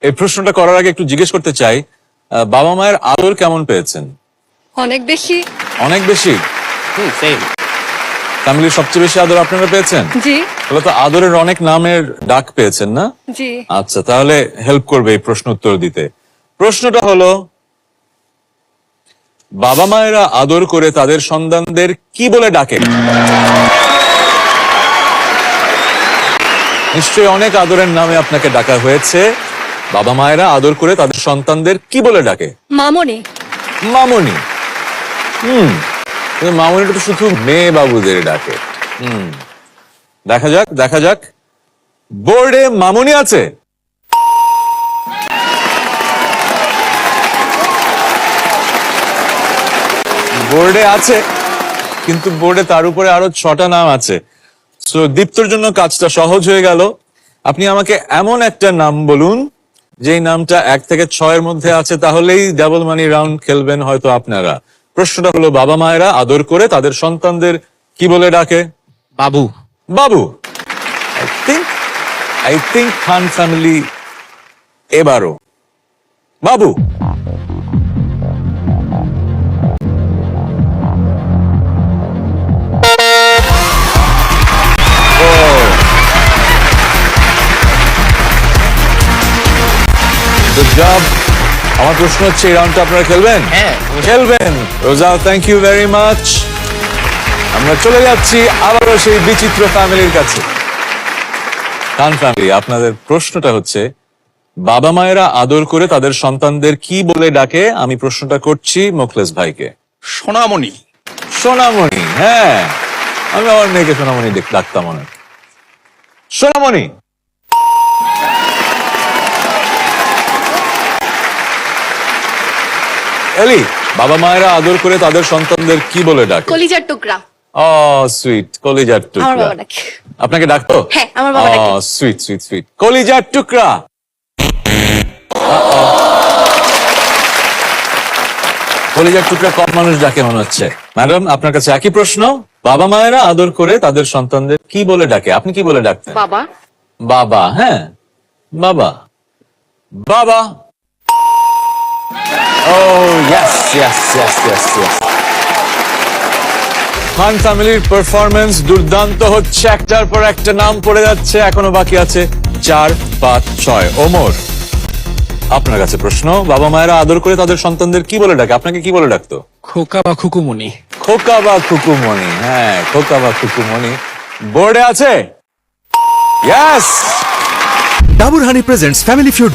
এই প্রশ্নটা করার আগে একটু জিজ্ঞেস করতে চাই, বাবা মায়ের আদর কেমন পেয়েছেন? অনেক বেশি। অনেক বেশি? সেম। ফ্যামিলির সবচেয়ে বেশি আদর আপনারা পেয়েছেন? জি তাহলে তো আদরের অনেক নামের ডাক পেয়েছেন না? জি। আচ্ছা, তাহলে হেল্প করবে এই প্রশ্ন উত্তর দিতে। প্রশ্নটা হলো, বাবা মায়েরা আদর করে তাদের সন্তানদের কি বলে ডাকে? নিশ্চয়ই অনেক আদরের নামে আপনাকে ডাকা হয়েছে। বাবা মায়েরা আদর করে তাদের সন্তানদের কি বলে ডাকে? মামনি। মামনি। কিন্তু মামনিটা তো শুধু মেয়ে বাবুদের ডাকে। দেখা যাক দেখা যাক, বোর্ডে মামনি আছে? বোর্ডে আছে, কিন্তু বোর্ডে তার উপরে আরো 6টা নাম আছে। সো দীপ্তর জন্য কাজটা সহজ হয়ে গেল। আপনি আমাকে এমন একটা নাম বলুন যেই নামটা 1 থেকে 6 এর মধ্যে আছে, তাহলেই ডাবল মানি রাউন্ড খেলবেন হয়তো আপনারা। প্রশ্নটা হলো, বাবা মায়েরা আদর করে তাদের সন্তানদের কি বলে ডাকে? বাবু। বাবু। আই থিঙ্ক খান ফ্যামিলি এবারও বাবু। Good job. আমার প্রশ্ন হচ্ছে, এই রাউন্ডটা আপনারা খেলবেন? হ্যাঁ। খেলবেন। রোজা, থ্যাংক ইউ ভেরি মাচ। আমরা চলে যাচ্ছি আবারও সেই বিচিত্র ফ্যামিলির কাছে। খান ফ্যামিলি, আপনাদের প্রশ্নটা হচ্ছে, বাবা মায়েরা আদর করে তাদের সন্তানদের কি বলে ডাকে? আমি প্রশ্নটা করছি মোখলেস ভাইকে। সোনামণি। সোনামণি। হ্যাঁ, আমি আমার মেয়েকে সোনামণি ডাকতাম অনেক। সোনামণি। এলি, বাবা মায়েরা আদর করে তাদের সন্তানদের কি বলে ডাকে? কলিজার টুকরা। ও সুইট, কলিজার আমার টুকরা। বাবা ডাকে। আপনাকে ডাকতো? হ্যাঁ, আমার বাবা ডাকে। সুইট সুইট সুইট, কলিজার টুকরা। কলিজার টুকরা কম মানুষ ডাকে মনে হচ্ছে। ম্যাডাম, আপনার কাছে একই প্রশ্ন। বাবা মায়েরা আদর করে তাদের সন্তানদের কি বলে ডাকে? আপনি কি বলে ডাকতেন? বাবা। বাবা। হ্যাঁ, বাবা। বাবা। ও yes yes yes yes yes. Khan ফ্যামিলির পারফরমেন্স দুর্দান্ত হচ্ছে, একটার পর একটা নাম পড়ে যাচ্ছে। এখনো বাকি আছে 4, 5, 6। ওমর, আপনার কাছে প্রশ্ন। বাবা মায়েরা আদর করে তাদের সন্তানদের কি বলে ডাকে? আপনাকে কি বলে ডাকতো? খোকা বা খুকুমণি। খোকা বা খুকুমণি। হ্যাঁ, খোকা বা খুকুমণি। বোর্ডে আছে? ইয়েস। ডাবর হানি প্রেজেন্টস ফ্যামিলি ফিউড।